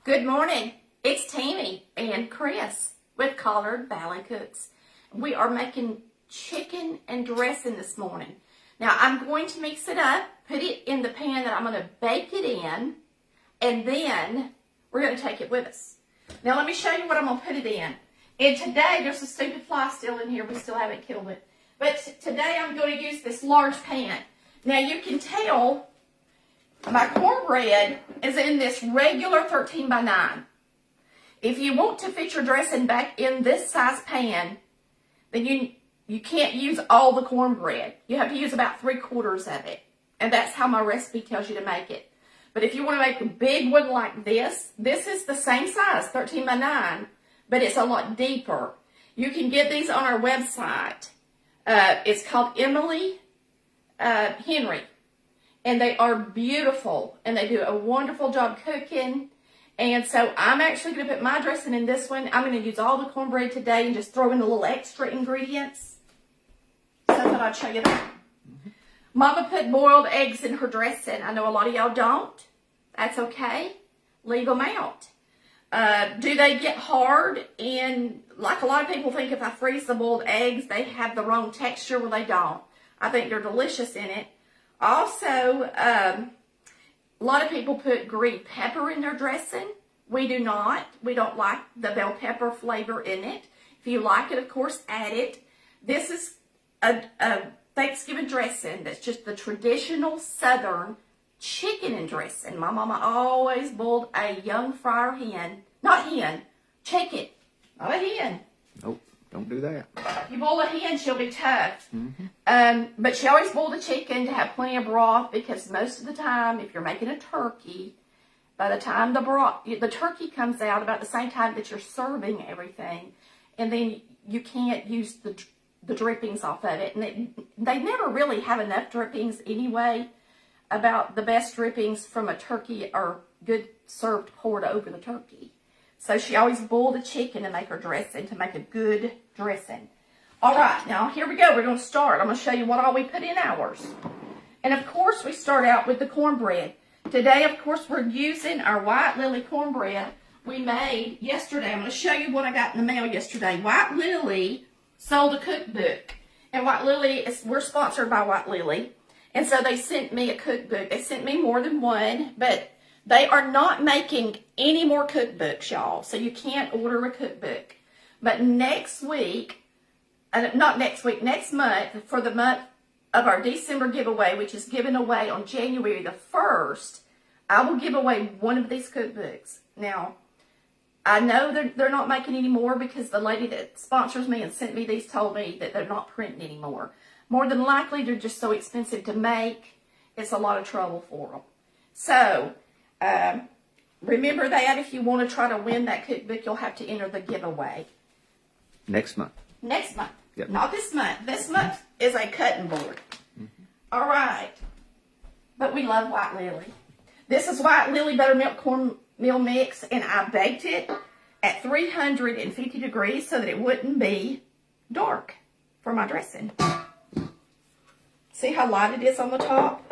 Good morning. It's Tammy and Chris with Collard Valley Cooks. We are making chicken and dressing this morning. Now I'm going to mix it up, put it in the pan that I'm going to bake it in, and then we're going to take it with us. Now let me show you what I'm going to put it in. And today, there's a stupid fly still in here. We still haven't killed it. But today I'm going to use this large pan. Now you can tell my cornbread is in this regular 13 by 9. If you want to fit your dressing back in this size pan, then you can't use all the cornbread. You have to use about 3/4 of it. And that's how my recipe tells you to make it. But if you want to make a big one like this, this is the same size, 13 by 9, but it's a lot deeper. You can get these on our website. It's called Emily Henry. And they are beautiful, and they do a wonderful job cooking. And so I'm actually going to put my dressing in this one. I'm going to use all the cornbread today and just throw in a little extra ingredients. So I thought I'd show you that. Mama put boiled eggs in her dressing. I know a lot of y'all don't. That's okay. Leave them out. Do they get hard? And like a lot of people think if I freeze the boiled eggs, they have the wrong texture. Well, they don't. I think they're delicious in it. Also, a lot of people put green pepper in their dressing. We do not. We don't like the bell pepper flavor in it. If you like it, of course, add it. This is a Thanksgiving dressing that's just the traditional Southern chicken and dressing. My mama always boiled a young fryer hen. Not hen, chicken. Not a hen. Nope, don't do that. If you boil a hen, she'll be tough. But she always boiled a chicken to have plenty of broth, because most of the time, if you're making a turkey, by the time the turkey comes out about the same time that you're serving everything, and then you can't use the drippings off of it. And they never really have enough drippings anyway. About the best drippings from a turkey are good served poured over the turkey. So she always boiled the chicken to make her dressing, to make a good dressing. All right, now here we go. We're going to start. I'm going to show you what all we put in ours. And of course, we start out with the cornbread. Today, of course, we're using our White Lily cornbread we made yesterday. I'm going to show you what I got in the mail yesterday. White Lily sold a cookbook. And White Lily, we're sponsored by White Lily. And so they sent me a cookbook. They sent me more than one, but they are not making any more cookbooks, y'all. So you can't order a cookbook. But next week, next month, for the month of our December giveaway, which is given away on January the 1st, I will give away one of these cookbooks. Now, I know they're not making any more because the lady that sponsors me and sent me these told me that they're not printing anymore. More than likely, they're just so expensive to make, it's a lot of trouble for them. So, remember that if you want to try to win that cookbook, you'll have to enter the giveaway. Next month. Next month. Yep. Not this month. This month is a cutting board. All right. But we love White Lily. This is White Lily buttermilk cornmeal mix, and I baked it at 350 degrees so that it wouldn't be dark for my dressing. See how light it is on the top?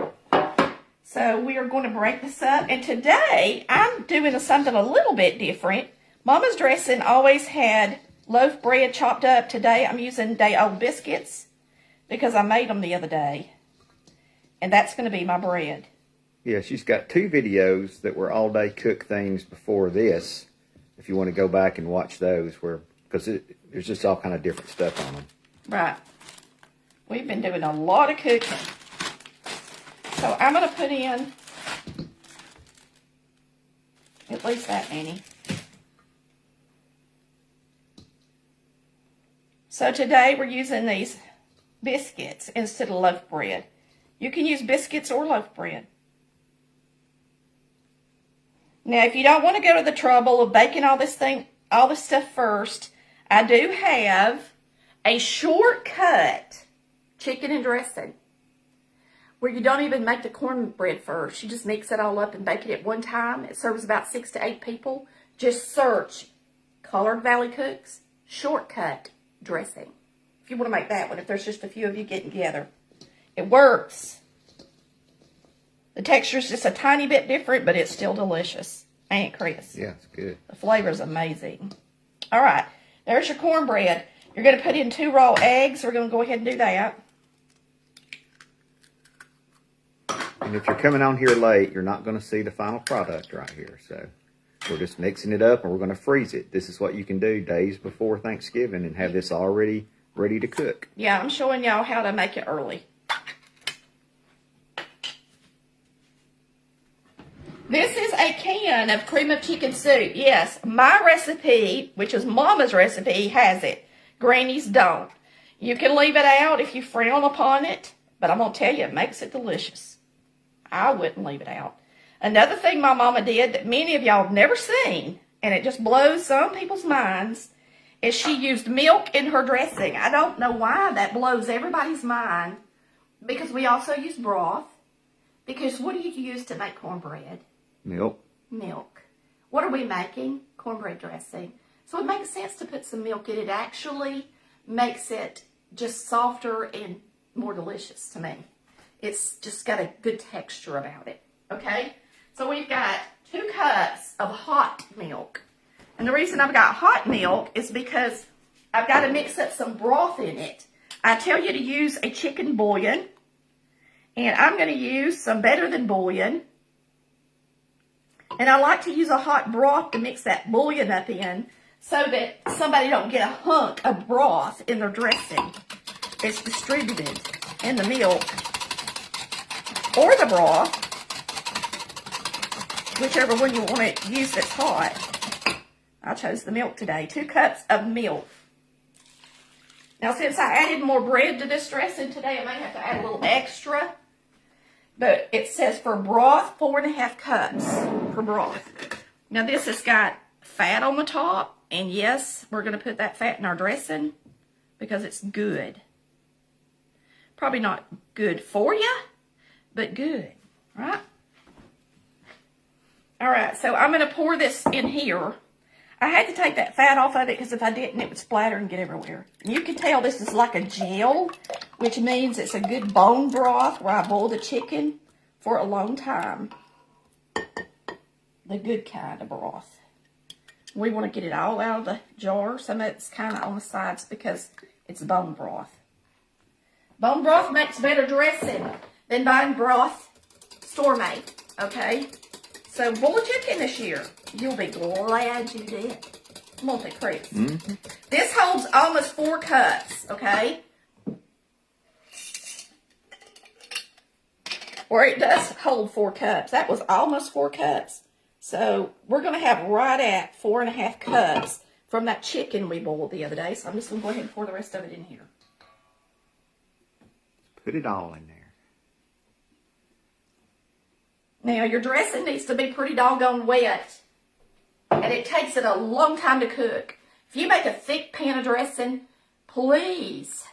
So we are going to break this up. And today, I'm doing something a little bit different. Mama's dressing always had loaf bread chopped up. Today, I'm using day-old biscuits because I made them the other day. And that's going to be my bread. Yeah, she's got 2 videos that were all-day cook things before this. If you want to go back and watch those, because there's just all kind of different stuff on them. Right. We've been doing a lot of cooking. So I'm going to put in at least that many. So today we're using these biscuits instead of loaf bread. You can use biscuits or loaf bread. Now, if you don't want to go to the trouble of baking all this stuff first, I do have a shortcut chicken and dressing where you don't even make the cornbread first. You just mix it all up and bake it at one time. It serves about 6 to 8 people. Just search Collard Valley Cooks shortcut dressing if you want to make that one, if there's just a few of you getting together. It works. The texture is just a tiny bit different, but it's still delicious. Ain't it, Chris? Yeah, it's good. The flavor's amazing. All right, there's your cornbread. You're going to put in 2 raw eggs. We're going to go ahead and do that. And if you're coming on here late, you're not going to see the final product right here. So we're just mixing it up and we're going to freeze it. This is what you can do days before Thanksgiving and have this already ready to cook. Yeah, I'm showing y'all how to make it early. This is a can of cream of chicken soup. Yes, my recipe, which is Mama's recipe, has it. Granny's don't. You can leave it out if you frown upon it, but I'm going to tell you, it makes it delicious. I wouldn't leave it out. Another thing my mama did that many of y'all have never seen, and it just blows some people's minds, is she used milk in her dressing. I don't know why that blows everybody's mind, because we also use broth. Because what do you use to make cornbread? Milk. Milk. What are we making? Cornbread dressing. So it makes sense to put some milk in it. It actually makes it just softer and more delicious to me. It's just got a good texture about it. Okay? So we've got 2 cups of hot milk. And the reason I've got hot milk is because I've got to mix up some broth in it. I tell you to use a chicken bouillon. And I'm going to use some Better Than bouillon. And I like to use a hot broth to mix that bouillon up in so that somebody don't get a hunk of broth in their dressing. It's distributed in the milk or the broth, whichever one you want to use that's hot. I chose the milk today. 2 cups of milk. Now, since I added more bread to this dressing today, I may have to add a little extra. But it says for broth, 4.5 cups for broth. Now, this has got fat on the top. And yes, we're going to put that fat in our dressing because it's good. Probably not good for you, but good, right? All right, so I'm going to pour this in here. I had to take that fat off of it because if I didn't, it would splatter and get everywhere. And you can tell this is like a gel, which means it's a good bone broth where I boil the chicken for a long time. The good kind of broth. We want to get it all out of the jar. Some of it's kind of on the sides because it's bone broth. Bone broth makes better dressing than buying broth store-made, okay? So boil chicken this year. You'll be glad you did. Won't it, Chris? Mm-hmm. This holds almost 4 cups, okay? Or it does hold 4 cups. That was almost 4 cups. So we're going to have right at 4.5 cups from that chicken we boiled the other day. So I'm just going to go ahead and pour the rest of it in here. Put it all in there. Now, your dressing needs to be pretty doggone wet. And it takes it a long time to cook. If you make a thick pan of dressing, please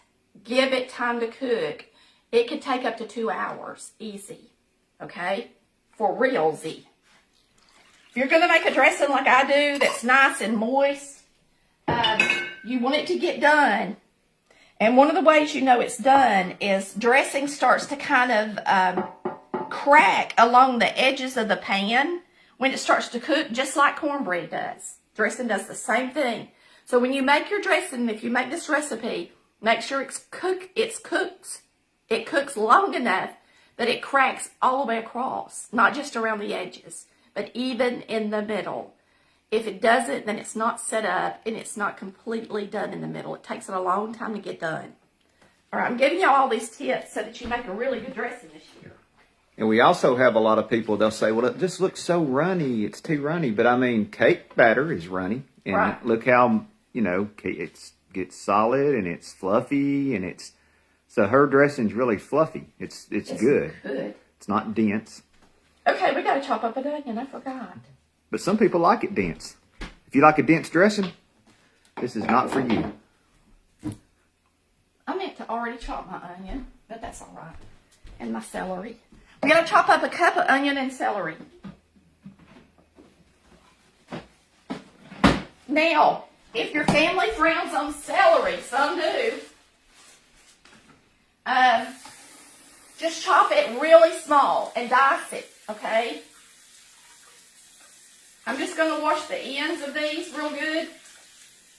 give it time to cook. It could take up to 2 hours. Easy. Okay? For realsy. If you're going to make a dressing like I do that's nice and moist, you want it to get done. And one of the ways you know it's done is dressing starts to kind of crack along the edges of the pan when it starts to cook, just like cornbread does. Dressing does the same thing. So when you make your dressing, if you make this recipe, make sure it cooks long enough that it cracks all the way across, not just around the edges, but even in the middle. If it doesn't, then it's not set up and it's not completely done in the middle. It takes it a long time to get done. All right, I'm giving you all these tips so that you make a really good dressing this year. And we also have a lot of people, they'll say, well, it just looks so runny. It's too runny. But, I mean, cake batter is runny. And right. Look how, it gets solid and it's fluffy. And so her dressing's really fluffy. It's good. It's not dense. Okay, we got to chop up an onion. I forgot. But some people like it dense. If you like a dense dressing, this is not for you. I meant to already chop my onion, but that's all right. And my celery. We're going to chop up a cup of onion and celery. Now, if your family frowns on celery, some do, just chop it really small and dice it, okay? I'm just going to wash the ends of these real good,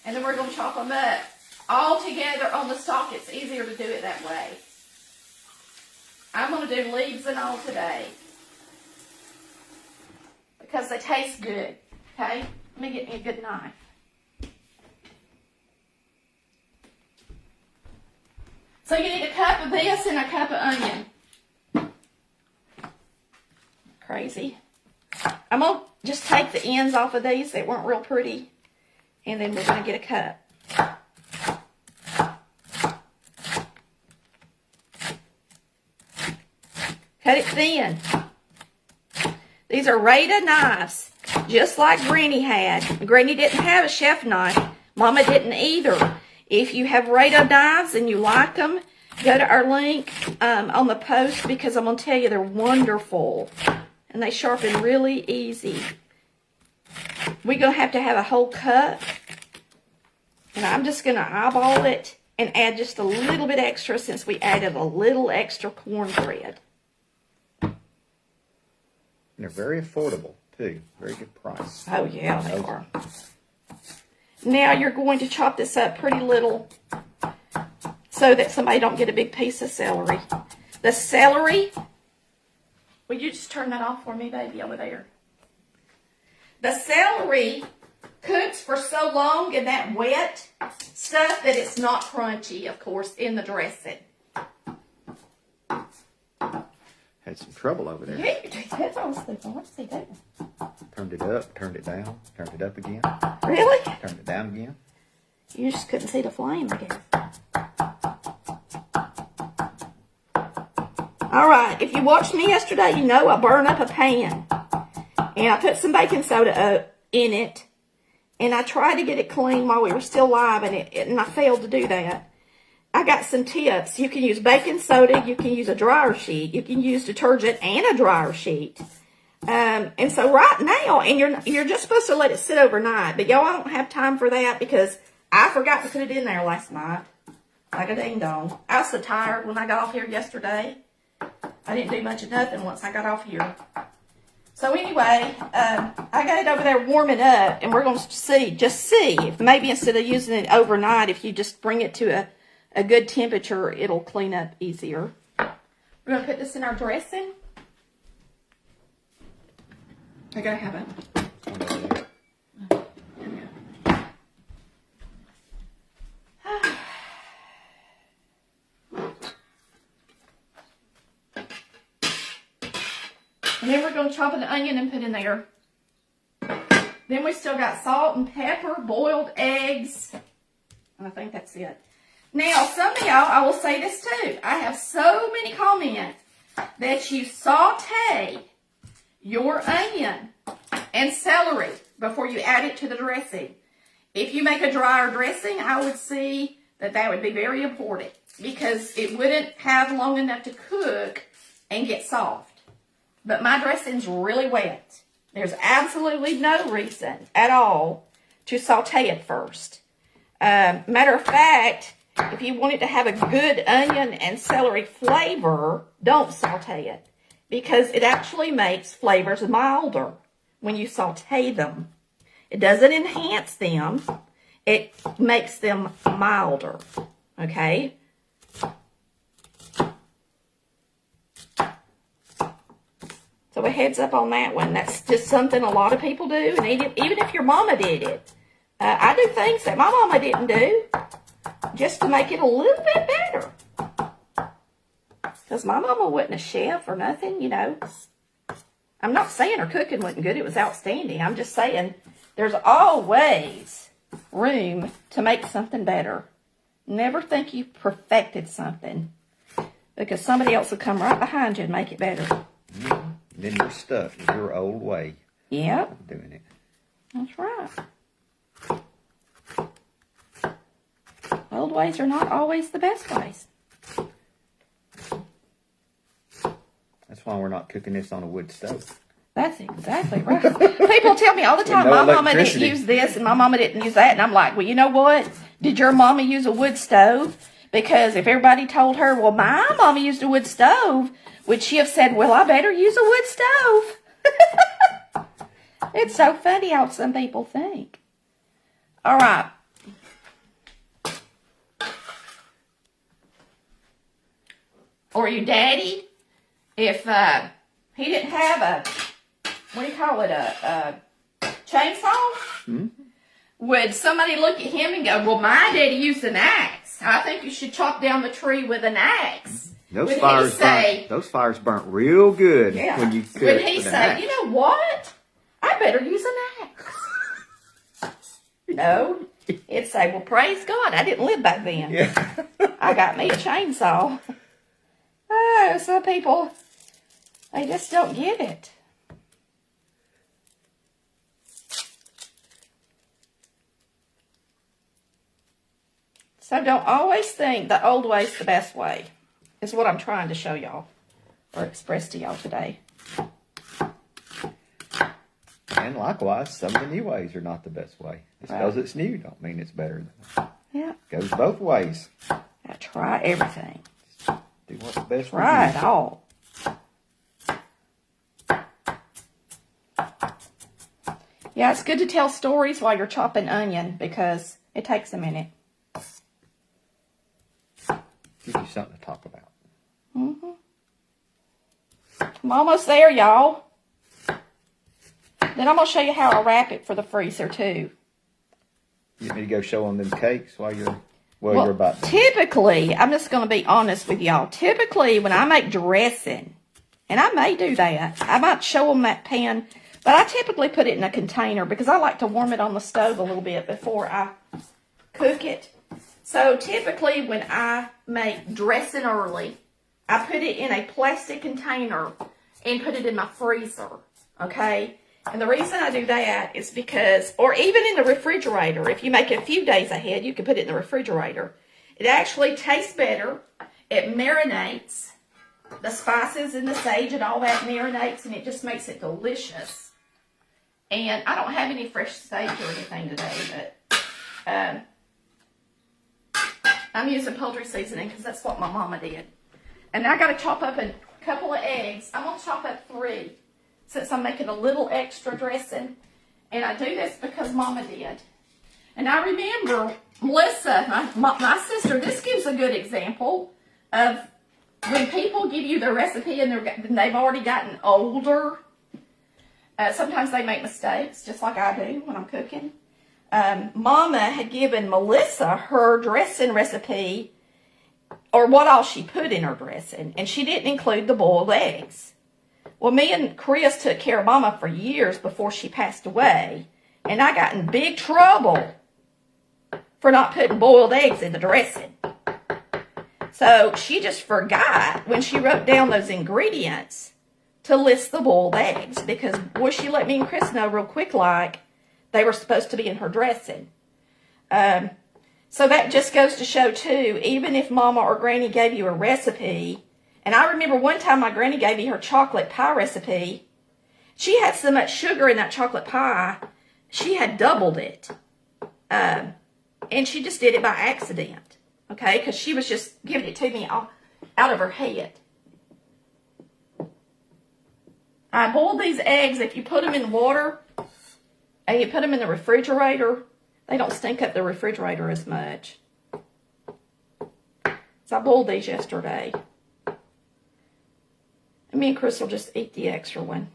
and then we're going to chop them up all together on the stalk. It's easier to do it that way. I'm going to do leaves and all today because they taste good. Okay? Let me get me a good knife. So you need a cup of this and a cup of onion. Crazy. I'm going to just take the ends off of these that weren't real pretty, and then we're going to get a cup. Cut it thin. These are Rita knives, just like Granny had. Granny didn't have a chef knife. Mama didn't either. If you have Rita knives and you like them, go to our link on the post, because I'm going to tell you they're wonderful. And they sharpen really easy. We're going to have a whole cup. And I'm just going to eyeball it and add just a little bit extra since we added a little extra cornbread. And they're very affordable, too. Very good price. Oh, yeah, they are. Now you're going to chop this up pretty little so that somebody don't get a big piece of celery. The celery, will you just turn that off for me, baby, over there? The celery cooks for so long in that wet stuff that it's not crunchy, of course, in the dressing. Had some trouble over there. Yeah, that's all I was What's he doing? Turned it up, turned it down, turned it up again. Really? Turned it down again. You just couldn't see the flame, I guess. All right, if you watched me yesterday, you know I burned up a pan. And I put some baking soda in it. And I tried to get it clean while we were still live, and I failed to do that. I got some tips. You can use baking soda. You can use a dryer sheet. You can use detergent and a dryer sheet. And so right now, and you're just supposed to let it sit overnight. But y'all, I don't have time for that because I forgot to put it in there last night. Like a ding dong. I was so tired when I got off here yesterday. I didn't do much of nothing once I got off here. So anyway, I got it over there warming up, and we're going to see if maybe instead of using it overnight, if you just bring it to a good temperature, it'll clean up easier. We're going to put this in our dressing. I gotta have it. And then we're going to chop an onion and put in there. Then we still got salt and pepper, boiled eggs. I think that's it. Now, some of y'all, I will say this too. I have so many comments that you saute your onion and celery before you add it to the dressing. If you make a drier dressing, I would see that would be very important because it wouldn't have long enough to cook and get soft. But my dressing's really wet. There's absolutely no reason at all to saute it first. Matter of fact, if you want it to have a good onion and celery flavor, don't saute it. Because it actually makes flavors milder when you saute them. It doesn't enhance them. It makes them milder. Okay? So a heads up on that one. That's just something a lot of people do. And even if your mama did it. I do things that my mama didn't do. Just to make it a little bit better. Because my mama wasn't a chef or nothing, you know. I'm not saying her cooking wasn't good. It was outstanding. I'm just saying there's always room to make something better. Never think you perfected something. Because somebody else will come right behind you and make it better. Mm-hmm. Then you're stuck with your old way. Yep. Of doing it. That's right. Old ways are not always the best ways. That's why we're not cooking this on a wood stove. That's exactly right. People tell me all the time, my mama didn't use this and my mama didn't use that. And I'm like, well, you know what? Did your mama use a wood stove? Because if everybody told her, well, my mama used a wood stove, would she have said, well, I better use a wood stove? It's so funny how some people think. All right. Or your daddy, if he didn't have a, what do you call it, a chainsaw, would somebody look at him and go, well, my daddy used an axe. I think you should chop down the tree with an axe. Those fires burnt real good when you cook. Would he say, you know what? I better use an axe. No. He'd say, well, praise God, I didn't live back then. Yeah. I got me a chainsaw. Oh, some people, they just don't get it. So don't always think the old way is the best way, is what I'm trying to show y'all, or express to y'all today. And likewise, some of the new ways are not the best way. Just because it's new don't mean it's better. Yeah. It goes both ways. Gotta try everything. Do what's best for you. Try it all. Yeah, it's good to tell stories while you're chopping onion because it takes a minute. Gives you something to talk about. Mm-hmm. I'm almost there, y'all. Then I'm going to show you how I wrap it for the freezer, too. You want me to go show them cakes while you're about to? Typically, I'm just going to be honest with y'all. Typically, when I make dressing, and I may do that, I might show them that pan, but I typically put it in a container because I like to warm it on the stove a little bit before I cook it. So typically, when I make dressing early, I put it in a plastic container and put it in my freezer, okay? And the reason I do that is because, or even in the refrigerator, if you make it a few days ahead, you can put it in the refrigerator. It actually tastes better. It marinates. The spices and the sage and all that marinates, and it just makes it delicious. And I don't have any fresh sage or anything today, but I'm using poultry seasoning because that's what my mama did. And I got to chop up a couple of eggs. I'm going to chop up 3. Since I'm making a little extra dressing. And I do this because Mama did. And I remember Melissa, my sister, this gives a good example of when people give you their recipe and they've already gotten older. Sometimes they make mistakes, just like I do when I'm cooking. Mama had given Melissa her dressing recipe, or what all she put in her dressing. And she didn't include the boiled eggs. Well, me and Chris took care of Mama for years before she passed away, and I got in big trouble for not putting boiled eggs in the dressing. So she just forgot when she wrote down those ingredients to list the boiled eggs because, boy, she let me and Chris know real quick like they were supposed to be in her dressing. So that just goes to show, too, even if Mama or Granny gave you a recipe. And I remember one time my granny gave me her chocolate pie recipe. She had so much sugar in that chocolate pie, she had doubled it. And she just did it by accident, okay? Because she was just giving it to me out of her head. I boiled these eggs. If you put them in water and you put them in the refrigerator, they don't stink up the refrigerator as much. So I boiled these yesterday. Me and Chris will just eat the extra one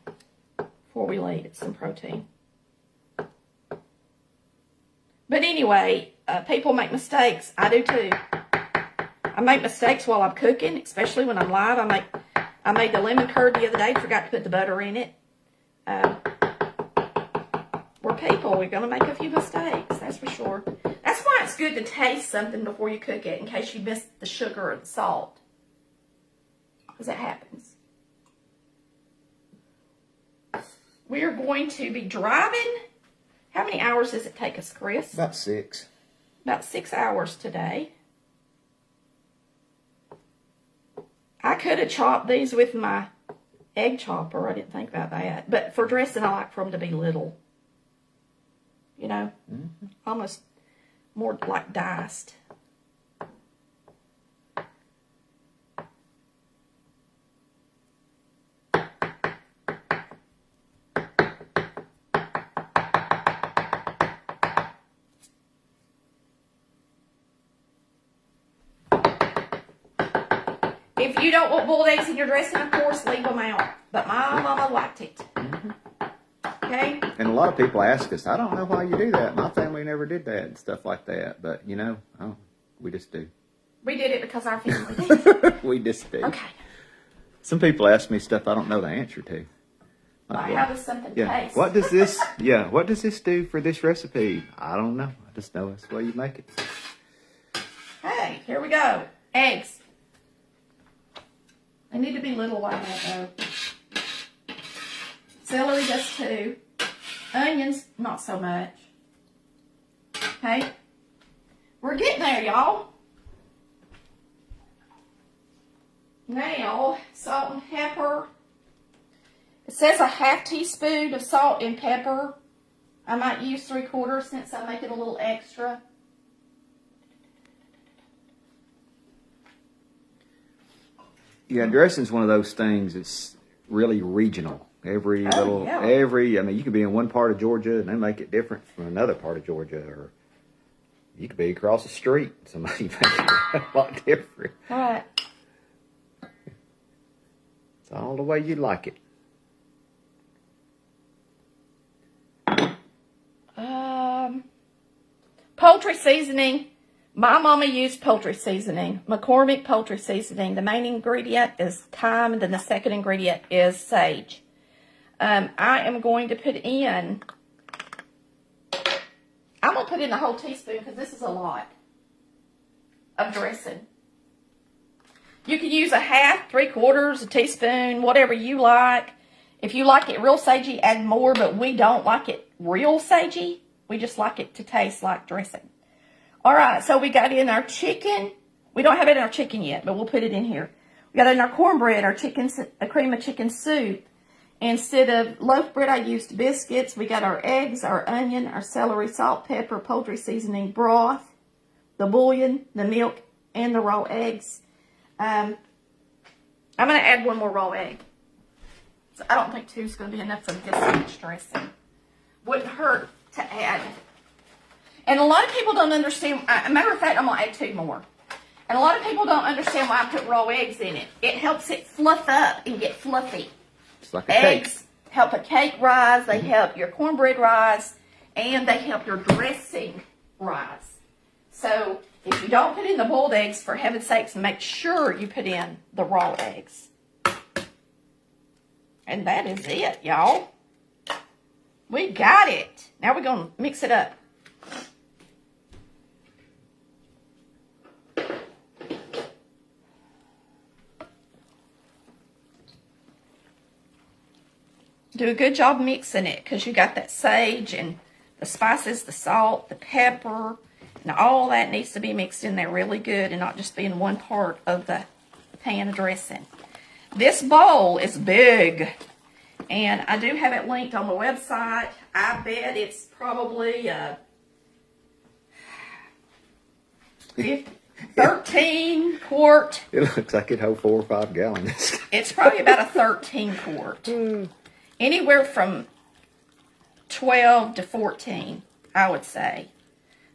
before we eat. It's some protein. But anyway, people make mistakes. I do too. I make mistakes while I'm cooking, especially when I'm live. I made the lemon curd the other day. Forgot to put the butter in it. We're people. We're going to make a few mistakes. That's for sure. That's why it's good to taste something before you cook it in case you missed the sugar or the salt. Because that happens. We are going to be driving. How many hours does it take us, Chris? About 6. About 6 hours today. I could have chopped these with my egg chopper. I didn't think about that. But for dressing, I like for them to be little. You know? Mm-hmm. Almost more like diced. If you don't want boiled eggs in your dressing, of course, leave them out. But my mama liked it. Okay? And a lot of people ask us, I don't know why you do that. My family never did that and stuff like that. But, we just do. We did it because our family did. We just do. Okay. Some people ask me stuff I don't know the answer to. Like, how does something taste? What does this do for this recipe? I don't know. I just know it's the way you make it. Hey, here we go. Eggs. They need to be little like that, though. Celery, just 2. Onions, not so much. Okay? We're getting there, y'all. Now, salt and pepper. It says a ½ teaspoon of salt and pepper. I might use 3/4 since I make it a little extra. Yeah, dressing's one of those things that's really regional. You could be in one part of Georgia and they make it different from another part of Georgia, or you could be across the street. Somebody makes it a lot different. All right. It's all the way you like it. Poultry seasoning. My mama used poultry seasoning, McCormick poultry seasoning. The main ingredient is thyme, and then the second ingredient is sage. I am going to put in, I'm going to put in the whole teaspoon because this is a lot of dressing. You can use a half, 3/4, a teaspoon, whatever you like. If you like it real sagey, add more, but we don't like it real sagey. We just like it to taste like dressing. All right, so we got in our chicken. We don't have it in our chicken yet, but we'll put it in here. We got in our cornbread, a cream of chicken soup. Instead of loaf bread, I used biscuits. We got our eggs, our onion, our celery, salt, pepper, poultry seasoning, broth, the bouillon, the milk, and the raw eggs. I'm going to add one more raw egg. So I don't think 2 is going to be enough for this much dressing. Wouldn't hurt to add. And a lot of people don't understand. Matter of fact, I'm going to add 2 more. And a lot of people don't understand why I put raw eggs in it. It helps it fluff up and get fluffy. It's like a cake. Eggs help a cake rise. They help your cornbread rise. And they help your dressing rise. So if you don't put in the boiled eggs, for heaven's sakes, make sure you put in the raw eggs. And that is it, y'all. We got it. Now we're going to mix it up. Do a good job mixing it because you got that sage and the spices, the salt, the pepper, and all that needs to be mixed in there really good and not just be in one part of the pan of dressing. This bowl is big, and I do have it linked on the website. I bet it's probably 13 quart. It looks like it holds 4 or 5 gallons. It's probably about a 13 quart. Anywhere from 12 to 14, I would say.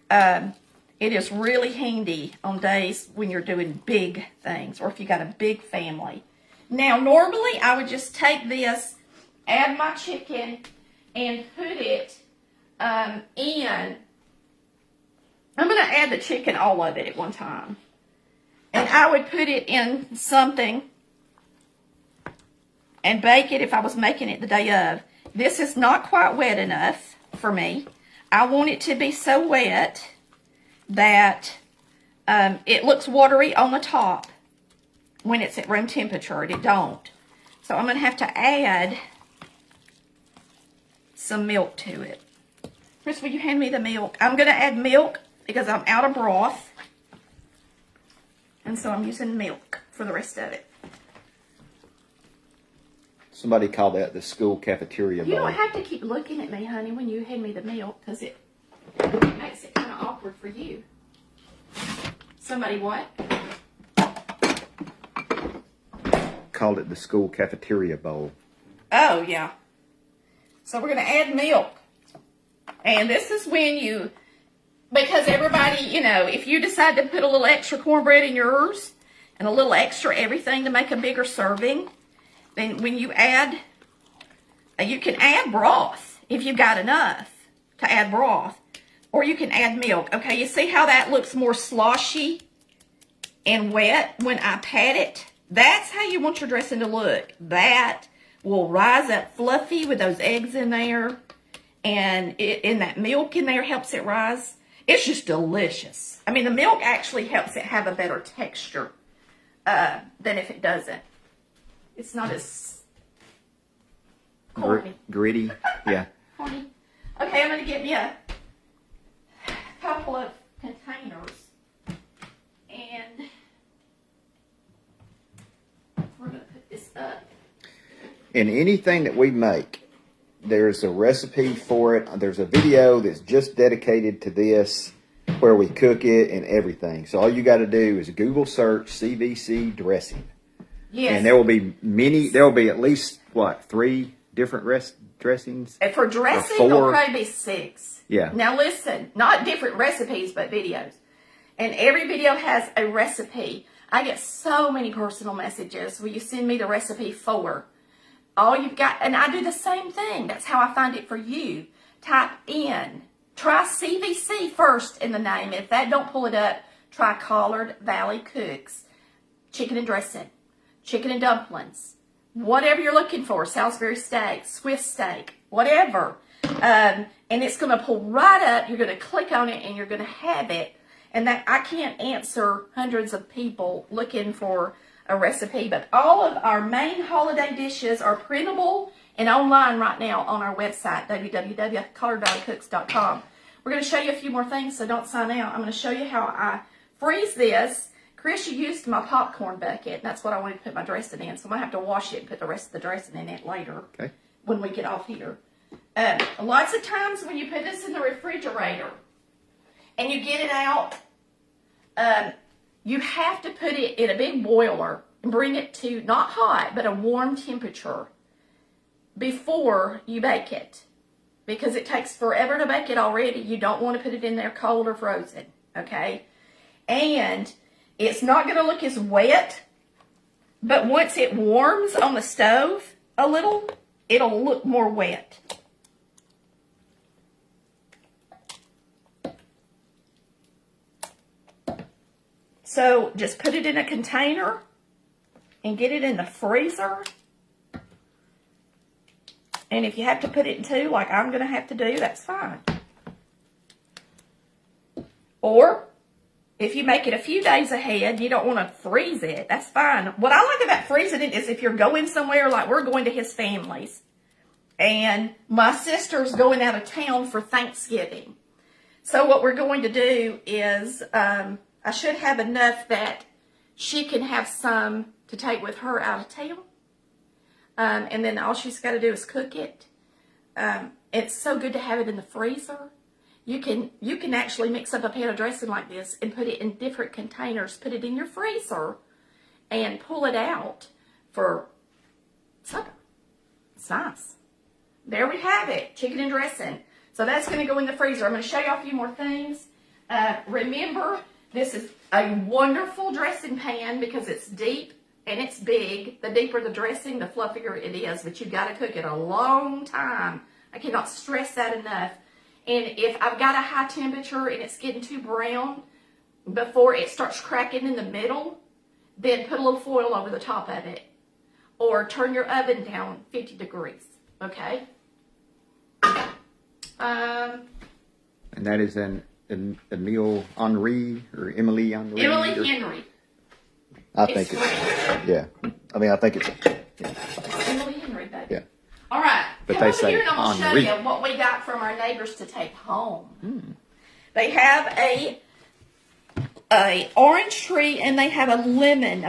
It is really handy on days when you're doing big things or if you got a big family. Now, normally I would just take this, add my chicken, and put it in. I'm going to add the chicken, all of it at one time. And I would put it in something and bake it if I was making it the day of. This is not quite wet enough for me. I want it to be so wet that it looks watery on the top when it's at room temperature, and it don't. So I'm going to have to add some milk to it. Chris, will you hand me the milk? I'm going to add milk because I'm out of broth. And so I'm using milk for the rest of it. Somebody called that the school cafeteria bowl. You don't have to keep looking at me, honey, when you hand me the milk, because it makes it kind of awkward for you. Somebody what? Called it the school cafeteria bowl. Oh, yeah. So we're going to add milk. And this is when you, because everybody, you know, if you decide to put a little extra cornbread in yours, and a little extra everything to make a bigger serving. Then when you add, you can add broth if you've got enough to add broth, or you can add milk. Okay, you see how that looks more sloshy and wet when I pat it? That's how you want your dressing to look. That will rise up fluffy with those eggs in there, and that milk in there helps it rise. It's just delicious. I mean, the milk actually helps it have a better texture than if it doesn't. It's not as corny. Gritty, yeah. Corny. Okay, I'm going to get me a couple of containers, and we're going to put this up. In anything that we make, there's a recipe for it. There's a video that's just dedicated to this where we cook it and everything. So all you got to do is Google search CVC dressing. Yes. And there will be at least, 3 different dressings? And for dressing, Or 4. there'll probably be 6. Yeah. Now listen, not different recipes, but videos. And every video has a recipe. I get so many personal messages where you send me the recipe for. All you've got, and I do the same thing. That's how I find it for you. Type in, try CVC first in the name. If that don't pull it up, try Collard Valley Cooks. Chicken and dressing, chicken and dumplings, whatever you're looking for, Salisbury steak, Swiss steak, whatever. And it's going to pull right up. You're going to click on it and you're going to have it. And that I can't answer hundreds of people looking for a recipe, but all of our main holiday dishes are printable and online right now on our website, www.collardvalleycooks.com. We're going to show you a few more things, so don't sign out. I'm going to show you how I freeze this. Chris, you used my popcorn bucket. That's what I wanted to put my dressing in, so I'm going to have to wash it and put the rest of the dressing in it later. Okay. When we get off here. Lots of times when you put this in the refrigerator and you get it out, you have to put it in a big boiler and bring it to not hot, but a warm temperature before you bake it, because it takes forever to bake it already. You don't want to put it in there cold or frozen, okay? And it's not going to look as wet, but once it warms on the stove a little, it'll look more wet. So just put it in a container and get it in the freezer. And if you have to put it in 2, like I'm going to have to do, that's fine. Or if you make it a few days ahead, you don't want to freeze it, that's fine. What I like about freezing it is if you're going somewhere, like we're going to his family's, and my sister's going out of town for Thanksgiving. So what we're going to do is, I should have enough that she can have some to take with her out of town. And then all she's got to do is cook it. It's so good to have it in the freezer. You can actually mix up a pan of dressing like this and put it in different containers, put it in your freezer, and pull it out for supper. It's nice. There we have it, chicken and dressing. So that's going to go in the freezer. I'm going to show you a few more things. Remember, this is a wonderful dressing pan because it's deep and it's big. The deeper the dressing, the fluffier it is, but you've got to cook it a long time. I cannot stress that enough. And if I've got a high temperature and it's getting too brown before it starts cracking in the middle, then put a little foil over the top of it. Or turn your oven down 50 degrees, okay? And that is Emile Henry or Emily Henry? Emily Henry. I think it's, yeah. I mean, I think it's, yeah. Emily Henry, baby. Yeah. All right. But Come they over say here and I'm going to show Henri. you what we got from our neighbors to take home. They have a orange tree and they have a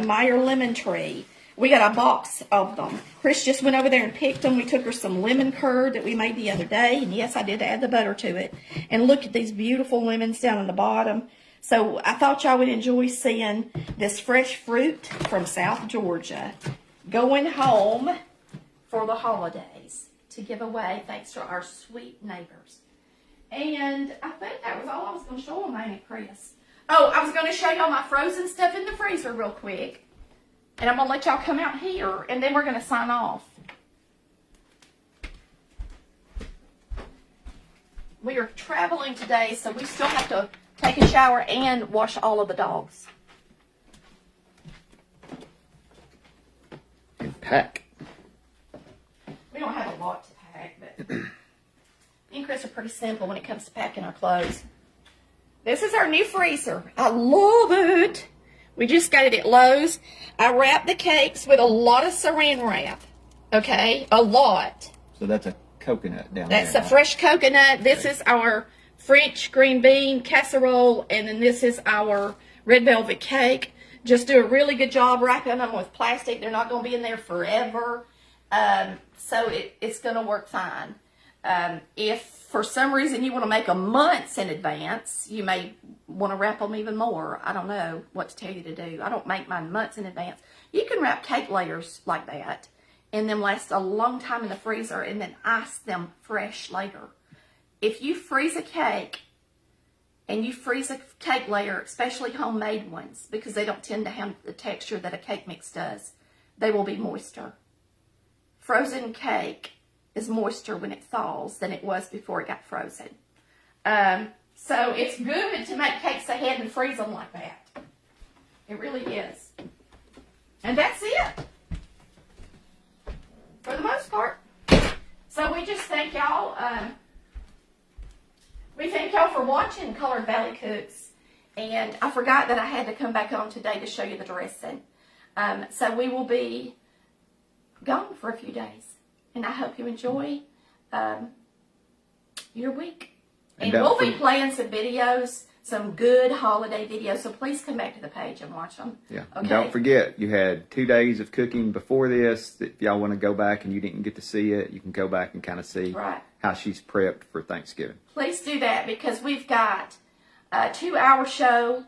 Meyer lemon tree. We got a box of them. Chris just went over there and picked them. We took her some lemon curd that we made the other day. And yes, I did add the butter to it. And look at these beautiful lemons down on the bottom. So I thought y'all would enjoy seeing this fresh fruit from South Georgia going home for the holidays to give away thanks to our sweet neighbors. And I think that was all I was going to show them, ain't it, Chris? Oh, I was going to show y'all my frozen stuff in the freezer real quick. And I'm going to let y'all come out here, and then we're going to sign off. We are traveling today, so we still have to take a shower and wash all of the dogs. And pack. We don't have a lot to pack, but me and Chris are pretty simple when it comes to packing our clothes. This is our new freezer. I love it. We just got it at Lowe's. I wrapped the cakes with a lot of saran wrap. Okay? A lot. So that's a coconut down That's there. a fresh coconut. This is our French green bean casserole. And then this is our red velvet cake. Just do a really good job wrapping them with plastic. They're not going to be in there forever. So it's going to work fine. If for some reason you want to make them months in advance, you may want to wrap them even more. I don't know what to tell you to do. I don't make mine months in advance. You can wrap cake layers like that and then last a long time in the freezer and then ice them fresh later. If you freeze a cake and you freeze a cake layer, especially homemade ones, because they don't tend to have the texture that a cake mix does, they will be moister. Frozen cake is moister when it thaws than it was before it got frozen. So it's good to make cakes ahead and freeze them like that. It really is. And that's it. For the most part. So we just thank y'all. We thank y'all for watching Colored Valley Cooks. And I forgot that I had to come back on today to show you the dressing. So we will be gone for a few days. And I hope you enjoy your week. And we'll be playing some videos, some good holiday videos. So please come back to the page and watch them. Yeah. Okay. And don't forget, you had 2 days of cooking before this. If y'all want to go back and you didn't get to see it, you can go back and kind of see how she's prepped for Thanksgiving. Please do that because we've got a 2-hour show,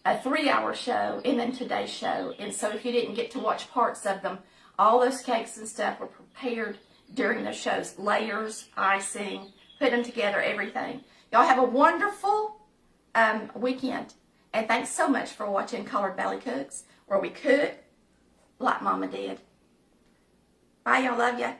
a 3-hour show, and then today's show. And so if you didn't get to watch parts of them, all those cakes and stuff were prepared during those shows. Layers, icing, put them together, everything. Y'all have a wonderful weekend. And thanks so much for watching Colored Valley Cooks, where we cook like Mama did. Bye, y'all. Love ya.